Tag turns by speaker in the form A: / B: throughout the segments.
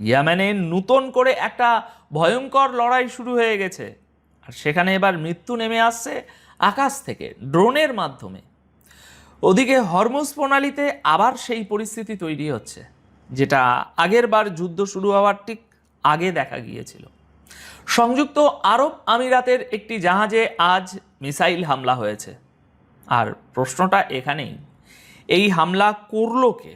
A: ইয়েমেনে নতুন করে একটা ভয়ঙ্কর লড়াই শুরু হয়ে গেছে, আর সেখানে এবার মৃত্যু নেমে আসছে আকাশ থেকে ড্রোনের মাধ্যমে। ওদিকে হরমুজ প্রণালীতে আবার সেই পরিস্থিতি তৈরি হচ্ছে, যেটা আগের বার যুদ্ধ শুরু হওয়ার ঠিক আগে দেখা গিয়েছিল। সংযুক্ত আরব আমিরাতের একটি জাহাজে আজ মিসাইল হামলা হয়েছে, আর প্রশ্নটা এখানেই, এই হামলা করল কে?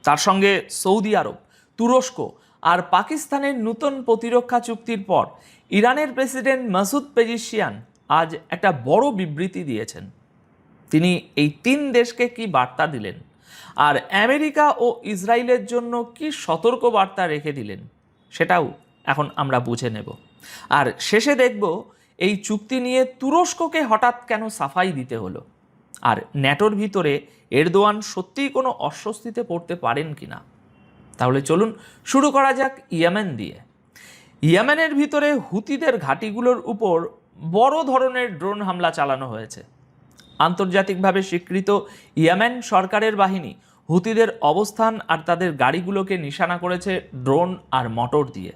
A: তার সঙ্গে সৌদি আরব, তুরস্ক আর পাকিস্তানের নতুন প্রতিরক্ষা চুক্তির পর ইরানের প্রেসিডেন্ট মাসুদ পেজিশিয়ান আজ একটা বড় বিবৃতি দিয়েছেন। তিনি এই তিন দেশকে কি বার্তা দিলেন, আর আমেরিকা ও ইসরায়েলের জন্য কি সতর্ক বার্তা রেখে দিলেন, সেটাও এখন আমরা বুঝে নেব। আর শেষে দেখব এই চুক্তি নিয়ে তুরস্ককে হঠাৎ কেন সাফাই দিতে হলো, আর ন্যাটোর ভিতরে এরদোয়ান সত্যিই কোনো অস্বস্তিতে পড়তে পারেন কিনা। তাহলে চলুন শুরু করা যাক ইয়েমেন দিয়ে। ইয়েমেনের ভিতরে হুতিদের ঘাঁটিগুলোর উপর বড় ধরনের ড্রোন হামলা চালানো হয়েছে। আন্তর্জাতিকভাবে স্বীকৃত ইয়েমেন সরকারের বাহিনী হুতিদের অবস্থান আর তাদের গাড়িগুলোকে নিশানা করেছে ড্রোন আর মোটর দিয়ে।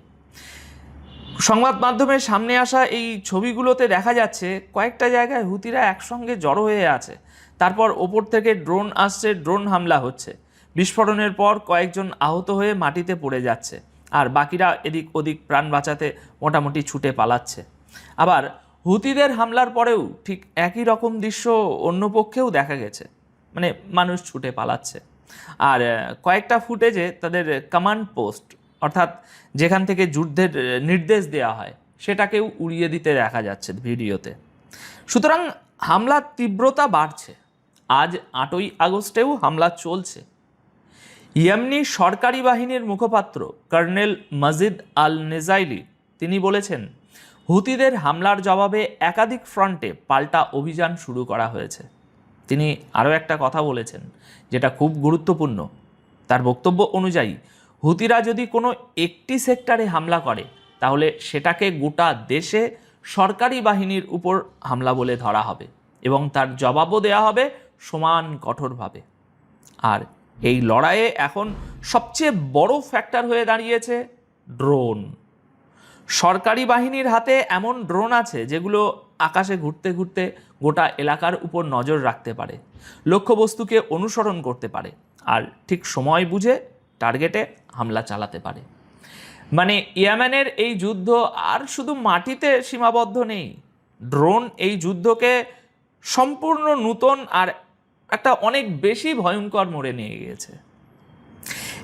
A: সংবাদ মাধ্যমের সামনে আসা এই ছবিগুলোতে দেখা যাচ্ছে কয়েকটা জায়গায় হুতিরা একসঙ্গে জড়ো হয়ে আছে, তারপর ওপর থেকে ড্রোন আসছে, ড্রোন হামলা হচ্ছে, বিস্ফোরণের পর কয়েকজন আহত হয়ে মাটিতে পড়ে যাচ্ছে, আর বাকিরা এদিক ওদিক প্রাণ বাঁচাতে মোটামুটি ছুটে পালাচ্ছে। আবার হুতিদের হামলার পরেও ঠিক একই রকম দৃশ্য অন্য পক্ষেও দেখা গেছে, মানে মানুষ ছুটে পালাচ্ছে। আর কয়েকটা ফুটেজে তাদের কমান্ড পোস্ট, অর্থাৎ যেখান থেকে যুদ্ধের নির্দেশ দেওয়া হয়, সেটাকেও উড়িয়ে দিতে দেখা যাচ্ছে ভিডিওতে। সুতরাং হামলার তীব্রতা বাড়ছে। আজ 8ই আগস্টেও হামলা চলছে। ইয়েমেনি সরকারি বাহিনীর মুখপাত্র কর্নেল মাজিদ আল নেজাইলি তিনি বলেছেন, হুতিদের হামলার জবাবে একাধিক ফ্রন্টে পাল্টা অভিযান শুরু করা হয়েছে। তিনি আরও একটা কথা বলেছেন, যেটা খুব গুরুত্বপূর্ণ। তার বক্তব্য অনুযায়ী হুতিরা যদি কোনো একটি সেক্টরে হামলা করে, তাহলে সেটাকে গোটা দেশে সরকারি বাহিনীর উপর হামলা বলে ধরা হবে এবং তার জবাবও দেওয়া হবে সমান কঠোরভাবে। আর এই লড়াইয়ে এখন সবচেয়ে বড় ফ্যাক্টর হয়ে দাঁড়িয়েছে ড্রোন। সরকারি বাহিনীর হাতে এমন ড্রোন আছে যেগুলো আকাশে ঘুরতে ঘুরতে গোটা এলাকার উপর নজর রাখতে পারে, লক্ষ্যবস্তুকে অনুসরণ করতে পারে, আর ঠিক সময় বুঝে টার্গেটে হামলা চালাতে পারে। মানে ইয়েমেনের এই যুদ্ধ আর শুধু মাটিতে সীমাবদ্ধ নেই, ড্রোন এই যুদ্ধকে সম্পূর্ণ নূতন আর একটা অনেক বেশি ভয়ঙ্কর মোড়ে নিয়ে গিয়েছে।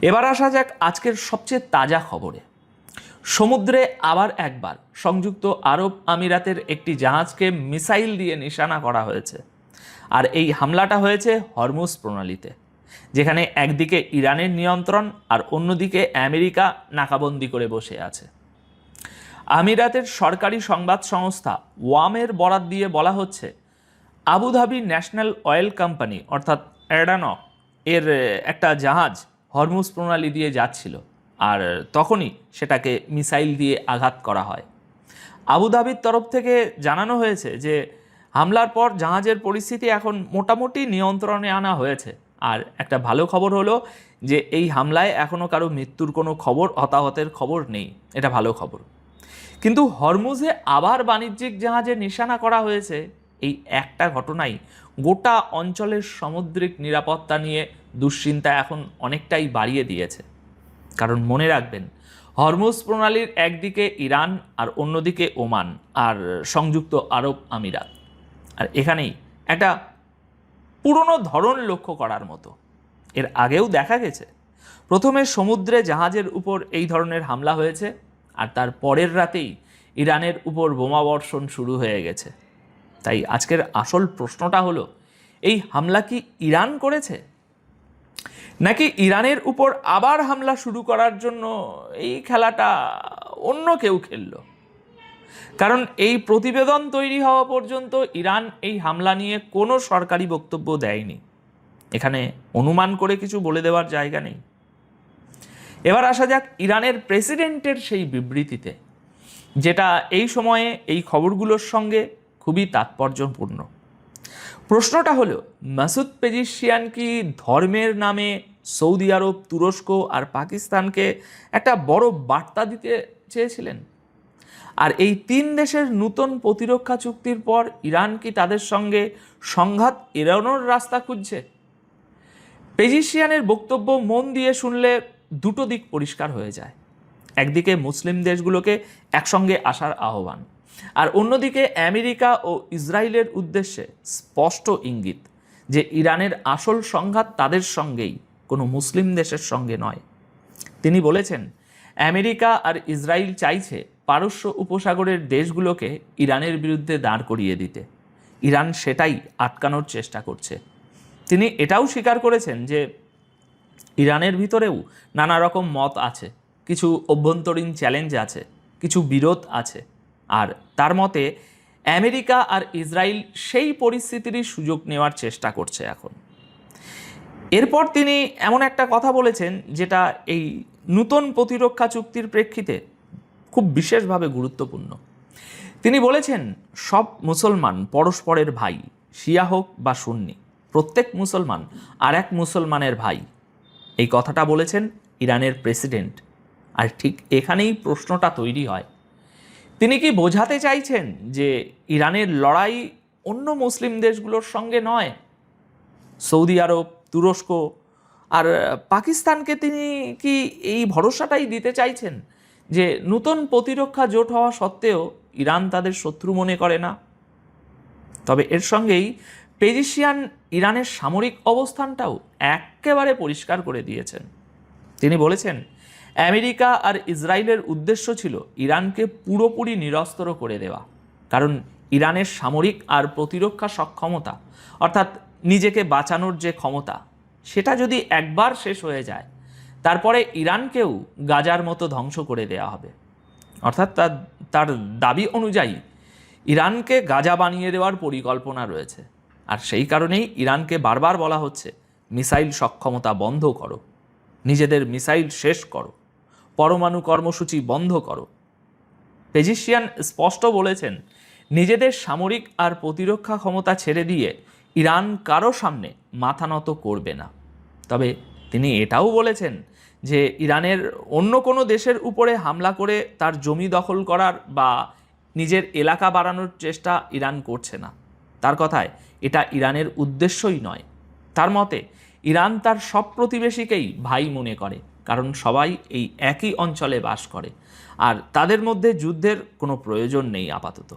A: এবার আসা যাক আজকের সবচেয়ে তাজা খবরে। সমুদ্রে আবার একবার সংযুক্ত আরব আমিরাতের একটি জাহাজকে মিসাইল দিয়ে নিশানা করা হয়েছে, আর এই হামলাটা হয়েছে হরমুজ প্রণালীতে, যেখানে একদিকে ইরানের নিয়ন্ত্রণ আর অন্যদিকে আমেরিকা নাকাবন্দি করে বসে আছে। আমিরাতের সরকারি সংবাদ সংস্থা ওয়ামের বরাত দিয়ে বলা হচ্ছে, আবুধাবি ন্যাশনাল অয়েল কোম্পানি অর্থাৎ অ্যাডানক এর একটা জাহাজ হরমুজ প্রণালী দিয়ে যাচ্ছিল, আর তখনই সেটাকে মিসাইল দিয়ে আঘাত করা হয়। আবুধাবির তরফ থেকে জানানো হয়েছে যে হামলার পর জাহাজের পরিস্থিতি এখন মোটামুটি নিয়ন্ত্রণে আনা হয়েছে। আর একটা ভালো খবর হলো যে এই হামলায় এখনও কারো মৃত্যুর কোনো খবর, হতাহতের খবর নেই, এটা ভালো খবর। কিন্তু হরমুজে আবার বাণিজ্যিক জাহাজে নিশানা করা হয়েছে, এই একটা ঘটনাই গোটা অঞ্চলের সামুদ্রিক নিরাপত্তা নিয়ে দুশ্চিন্তা এখন অনেকটাই বাড়িয়ে দিয়েছে। কারণ মনে রাখবেন, হরমুজ প্রণালীর একদিকে ইরান আর অন্যদিকে ওমান আর সংযুক্ত আরব আমিরাত, আর এখানেই একটা পুরনো ধরন লক্ষ্য করার মতো। এর আগেও দেখা গেছে, প্রথমে সমুদ্রে জাহাজের উপর এই ধরনের হামলা হয়েছে, আর তার পরের রাতেই ইরানের উপর বোমাবর্ষণ শুরু হয়ে গেছে। তাই আজকের আসল প্রশ্নটা হলো, এই হামলা কি ইরান করেছে, নাকি ইরানের উপর আবার হামলা শুরু করার জন্য এই খেলাটা অন্য কেউ খেলল? কারণ এই প্রতিবেদন তৈরি হওয়া পর্যন্ত ইরান এই হামলা নিয়ে কোনো সরকারি বক্তব্য দেয়নি। এখানে অনুমান করে কিছু বলে দেওয়ার জায়গা নেই। এবার আসা যাক ইরানের প্রেসিডেন্টের সেই বিবৃতিতে, যেটা এই সময়ে এই খবরগুলোর সঙ্গে খুবই তাৎপর্যপূর্ণ। প্রশ্নটা হলো, মাসুদ পেজিশিয়ান কি ধর্মের নামে সৌদি আরব, তুরস্ক আর পাকিস্তানকে একটা বড় বার্তা দিতে চেয়েছিলেন। আর এই 3 দেশের নতুন প্রতিরক্ষা চুক্তির পর ইরান কি তাদের সঙ্গে সংঘাত এড়ানোর রাস্তা খুঁজছে? পেজিশিয়ানের বক্তব্য মন দিয়ে শুনলে দুটো দিক পরিষ্কার হয়ে যায়। একদিকে মুসলিম দেশগুলোকে একসঙ্গে আসার আহ্বান, আর অন্যদিকে আমেরিকা ও ইসরায়েলের উদ্দেশ্যে স্পষ্ট ইঙ্গিত যে ইরানের আসল সংঘাত তাদের সঙ্গেই, কোনো মুসলিম দেশের সঙ্গে নয়। তিনি বলেছেন, আমেরিকা আর ইসরায়েল চাইছে পারস্য উপসাগরের দেশগুলোকে ইরানের বিরুদ্ধে দাঁড় করিয়ে দিতে। ইরান সেটাই আটকানোর চেষ্টা করছে। তিনি এটাও স্বীকার করেছেন যে ইরানের ভিতরেও নানা রকম মত আছে, কিছু অভ্যন্তরীণ চ্যালেঞ্জ আছে, কিছু বিরোধ আছে, আর তার মতে আমেরিকা আর ইসরায়েল সেই পরিস্থিতিরই সুযোগ নেওয়ার চেষ্টা করছে এখন। এরপর তিনি এমন একটা কথা বলেছেন যেটা এই নতুন প্রতিরক্ষা চুক্তির প্রেক্ষিতে খুব বিশেষভাবে গুরুত্বপূর্ণ। তিনি বলেছেন, সব মুসলমান পরস্পরের ভাই, শিয়া হোক বা সুন্নি, প্রত্যেক মুসলমান আর এক মুসলমানের ভাই। এই কথাটা বলেছেন ইরানের প্রেসিডেন্ট। আর ঠিক এখানেই প্রশ্নটা তৈরি হয়, তিনি কি বোঝাতে চাইছেন যে ইরানের লড়াই অন্য মুসলিম দেশগুলোর সঙ্গে নয়? সৌদি আরব, তুরস্ক আর পাকিস্তানকে তিনি কি এই ভরসাটাই দিতে চাইছেন যে নতুন প্রতিরক্ষা জোট হওয়া সত্ত্বেও ইরান তাদের শত্রু মনে করে না? তবে এর সঙ্গেই পেজিশিয়ান ইরানের সামরিক অবস্থানটাও একেবারে পরিষ্কার করে দিয়েছেন। তিনি বলেছেন, আমেরিকা আর ইসরায়েলের উদ্দেশ্য ছিল ইরানকে পুরোপুরি নিরস্ত্র করে দেওয়া, কারণ ইরানের সামরিক আর প্রতিরক্ষা সক্ষমতা, অর্থাৎ নিজেকে বাঁচানোর যে ক্ষমতা, সেটা যদি একবার শেষ হয়ে যায়, তারপরে ইরানকেও গাজার মতো ধ্বংস করে দেওয়া হবে। অর্থাৎ তার দাবি অনুযায়ী ইরানকে গাজা বানিয়ে দেওয়ার পরিকল্পনা রয়েছে। আর সেই কারণেই ইরানকে বারবার বলা হচ্ছে, মিসাইল সক্ষমতা বন্ধ করো, নিজেদের মিসাইল শেষ করো, পরমাণু কর্মসূচি বন্ধ করো। পেজিশিয়ান স্পষ্ট বলেছেন, নিজেদের সামরিক আর প্রতিরক্ষা ক্ষমতা ছেড়ে দিয়ে ইরান কারো সামনে মাথা নত করবে না। তবে তিনি এটাও বলেছেন যে ইরানের অন্য কোনো দেশের উপরে হামলা করে তার জমি দখল করার বা নিজের এলাকা বাড়ানোর চেষ্টা ইরান করছে না। তার কথায় এটা ইরানের উদ্দেশ্যই নয়। তার মতে ইরান তার সব প্রতিবেশীকেই ভাই মনে করে, কারণ সবাই এই একই অঞ্চলে বাস করে, আর তাদের মধ্যে যুদ্ধের কোনো প্রয়োজন নেই আপাতত।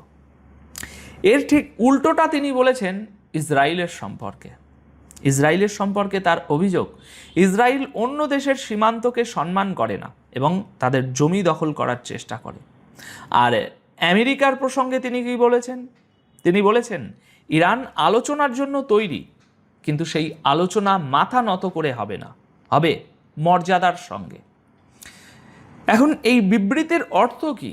A: এর ঠিক উল্টোটা তিনি বলেছেন ইসরায়েলের সম্পর্কে। ইসরায়েলের সম্পর্কে তার অভিযোগ, ইসরায়েল অন্য দেশের সীমান্তকে সম্মান করে না এবং তাদের জমি দখল করার চেষ্টা করে। আর আমেরিকার প্রসঙ্গে তিনি কি বলেছেন? তিনি বলেছেন, ইরান আলোচনার জন্য তৈরি, কিন্তু সেই আলোচনা মাথা নত করে হবে না, হবে মর্যাদার সঙ্গে। এখন এই বিবৃতির অর্থ কি?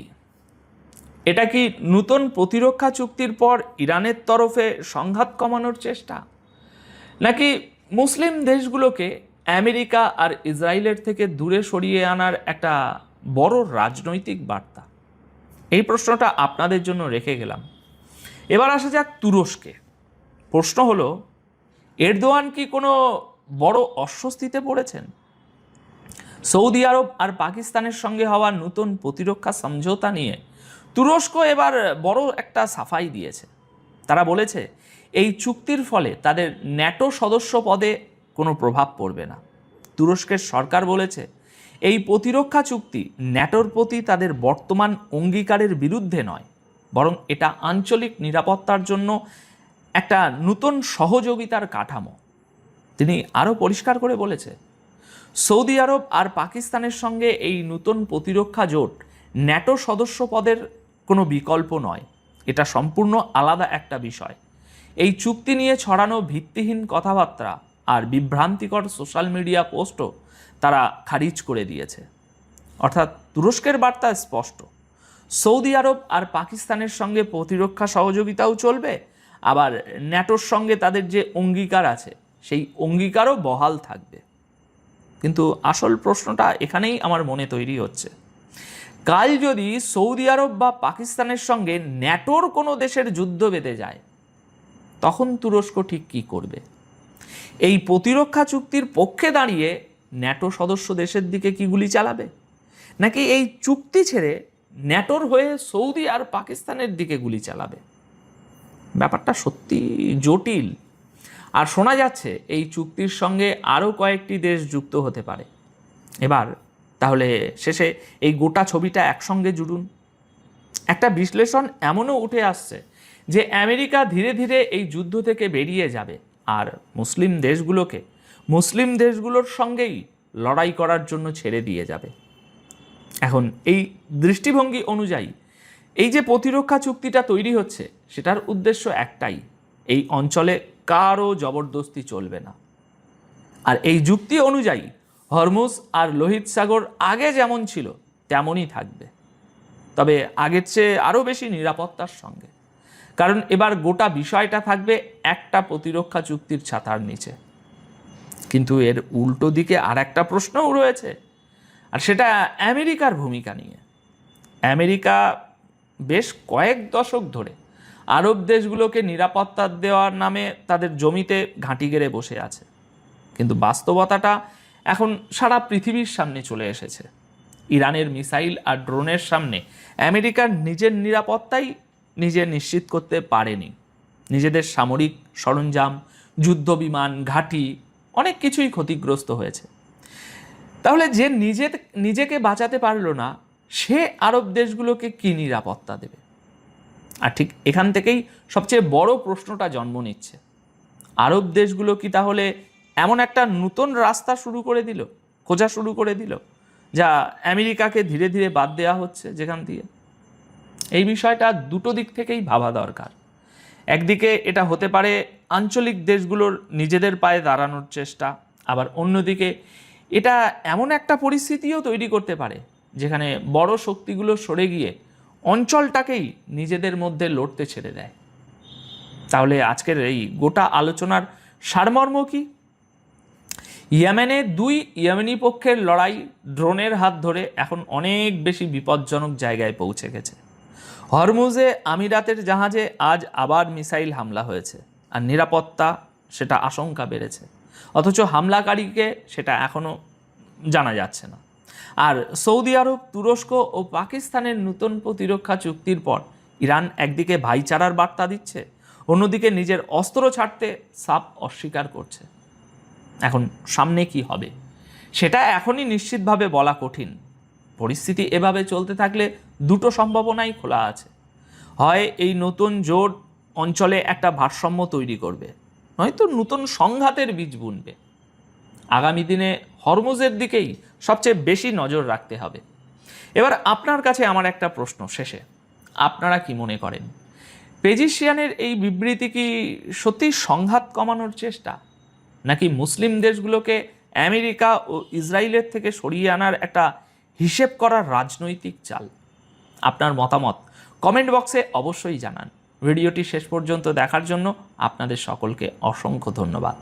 A: এটা কি নতুন প্রতিরক্ষা চুক্তির পর ইরানের তরফে সংঘাত কমানোর চেষ্টা, নাকি মুসলিম দেশগুলোকে আমেরিকা আর ইসরায়েলের থেকে দূরে সরিয়ে আনার একটা বড় রাজনৈতিক বার্তা? এই প্রশ্নটা আপনাদের জন্য রেখে গেলাম। এবার আসা যাক তুরস্কে। প্রশ্ন হলো, এরদোয়ান কি কোনো বড় অস্বস্তিতে পড়েছেন? সৌদি আরব আর পাকিস্তানের সঙ্গে হওয়া নতুন প্রতিরক্ষা সমঝোতা নিয়ে তুরস্ক এবার বড় একটা সাফাই দিয়েছে। তারা বলেছে এই চুক্তির ফলে তাদের ন্যাটো সদস্য পদে কোনো প্রভাব পড়বে না। তুরস্কের সরকার বলেছে এই প্রতিরক্ষা চুক্তি ন্যাটোর প্রতি তাদের বর্তমান অঙ্গীকারের বিরুদ্ধে নয়, বরং এটা আঞ্চলিক নিরাপত্তার জন্য একটা নতুন সহযোগিতার কাঠামো। তিনি আরও পরিষ্কার করে বলেছে, সৌদি আরব আর পাকিস্তানের সঙ্গে এই নতুন প্রতিরক্ষা জোট ন্যাটো সদস্য পদের কোনো বিকল্প নয়, এটা সম্পূর্ণ আলাদা একটা বিষয়। এই চুক্তি নিয়ে ছড়ানো ভিত্তিহীন কথাবার্তা আর বিভ্রান্তিকর সোশ্যাল মিডিয়া পোস্টও তারা খারিজ করে দিয়েছে। অর্থাৎ তুরস্কের বার্তা স্পষ্ট, সৌদি আরব আর পাকিস্তানের সঙ্গে প্রতিরক্ষা সহযোগিতাও চলবে, আবার ন্যাটোর সঙ্গে তাদের যে অঙ্গীকার আছে সেই অঙ্গীকারও বহাল থাকবে। কিন্তু আসল প্রশ্নটা এখানেই আমার মনে তৈরি হচ্ছে, কাল যদি সৌদি আরব বা পাকিস্তানের সঙ্গে ন্যাটোর কোনো দেশের যুদ্ধ বেঁধে যায়, তখন তুরস্ক ঠিক কী করবে? এই প্রতিরক্ষা চুক্তির পক্ষে দাঁড়িয়ে ন্যাটো সদস্য দেশের দিকে কি গুলি চালাবে, নাকি এই চুক্তি ছেড়ে ন্যাটোর হয়ে সৌদি আর পাকিস্তানের দিকে গুলি চালাবে? ব্যাপারটা সত্যি জটিল। আর শোনা যাচ্ছে এই চুক্তির সঙ্গে আরও কয়েকটি দেশ যুক্ত হতে পারে। এবার তাহলে শেষে এই গোটা ছবিটা একসঙ্গে জুড়ুন। একটা বিশ্লেষণ এমনও উঠে আসছে যে আমেরিকা ধীরে ধীরে এই যুদ্ধ থেকে বেরিয়ে যাবে আর মুসলিম দেশগুলোর সঙ্গেই লড়াই করার জন্য ছেড়ে দিয়ে যাবে। এখন এই দৃষ্টিভঙ্গি অনুযায়ী এই যে প্রতিরক্ষা চুক্তিটা তৈরি হচ্ছে সেটার উদ্দেশ্য একটাই, এই অঞ্চলে কারও জবরদস্তি চলবে না। আর এই যুক্তি অনুযায়ী হরমুজ আর লোহিত সাগর আগে যেমন ছিল তেমনই থাকবে, তবে আগের চেয়ে আরও বেশি নিরাপত্তার সঙ্গে। কারণ এবার গোটা বিষয়টা থাকবে একটা প্রতিরক্ষা চুক্তির ছাতার নিচে। কিন্তু এর উল্টো দিকে আর একটা প্রশ্নও রয়েছে, আর সেটা আমেরিকার ভূমিকা নিয়ে। আমেরিকা বেশ কয়েক দশক ধরে আরব দেশগুলোকে নিরাপত্তা দেওয়ার নামে তাদের জমিতে ঘাঁটি গেড়ে বসে আছে, কিন্তু বাস্তবতাটা এখন সারা পৃথিবীর সামনে চলে এসেছে। ইরানের মিসাইল আর ড্রোনের সামনে আমেরিকার নিজের নিরাপত্তাই নিজে নিশ্চিত করতে পারেনি। নিজেদের সামরিক সরঞ্জাম, যুদ্ধ বিমান, ঘাঁটি অনেক কিছুই ক্ষতিগ্রস্ত হয়েছে। তাহলে যে নিজেকে বাঁচাতে পারলো না, সে আরব দেশগুলোকে কি নিরাপত্তা দেবে? আর ঠিক এখান থেকেই সবচেয়ে বড় প্রশ্নটা জন্ম নিচ্ছে। আরব দেশগুলো কি তাহলে এমন একটা নতুন রাস্তা খোঁজা শুরু করে দিল যা আমেরিকাকে ধীরে ধীরে বাদ দেওয়া হচ্ছে যেখান দিয়ে? এই বিষয়টা দুটো দিক থেকেই ভাবা দরকার। একদিকে এটা হতে পারে আঞ্চলিক দেশগুলোর নিজেদের পায়ে দাঁড়ানোর চেষ্টা, আবার অন্যদিকে এটা এমন একটা পরিস্থিতিও তৈরি করতে পারে যেখানে বড় শক্তিগুলো সরে গিয়ে অঞ্চলটাকেই নিজেদের মধ্যে লড়তে ছেড়ে দেয়। তাহলে আজকের এই গোটা আলোচনার সারমর্ম কি? ইয়েমেনে দুই ইয়েমেনি পক্ষের লড়াই ড্রোনের হাত ধরে এখন অনেক বেশি বিপজ্জনক জায়গায় পৌঁছে গেছে। হরমুজে আমিরাতের জাহাজে আজ আবার মিসাইল হামলা হয়েছে, আর নিরাপত্তা সেটা আশঙ্কা বেড়েছে, অথচ হামলাকারীকে সেটা এখনও জানা যাচ্ছে না। আর সৌদি আরব, তুরস্ক ও পাকিস্তানের নতুন প্রতিরক্ষা চুক্তির পর ইরান একদিকে ভাইচারার বার্তা দিচ্ছে, অন্যদিকে নিজের অস্ত্র ছাড়তে সাফ অস্বীকার করছে। এখন সামনে কি হবে সেটা এখনই নিশ্চিতভাবে বলা কঠিন। পরিস্থিতি এভাবে চলতে থাকলে দুটো সম্ভাবনাই খোলা আছে। হয় এই নতুন জোট অঞ্চলে একটা ভারসাম্য তৈরি করবে, নয়তো নতুন সংঘাতের বীজ বুনবে। আগামী দিনে হরমুজের দিকেই সবচেয়ে বেশি নজর রাখতে হবে। এবার আপনার কাছে আমার একটা প্রশ্ন শেষে, আপনারা কি মনে করেন পেজিশিয়ানের এই বিবৃতি কি সত্যি সংঘাত কমানোর চেষ্টা, নাকি মুসলিম দেশগুলোকে আমেরিকা ও ইসরায়েলের থেকে সরিয়ে আনার একটা হিসেব করার রাজনৈতিক চাল? আপনার মতামত কমেন্ট বক্সে অবশ্যই জানান। ভিডিওটি শেষ পর্যন্ত দেখার জন্য আপনাদের সকলকে অসংখ্য ধন্যবাদ।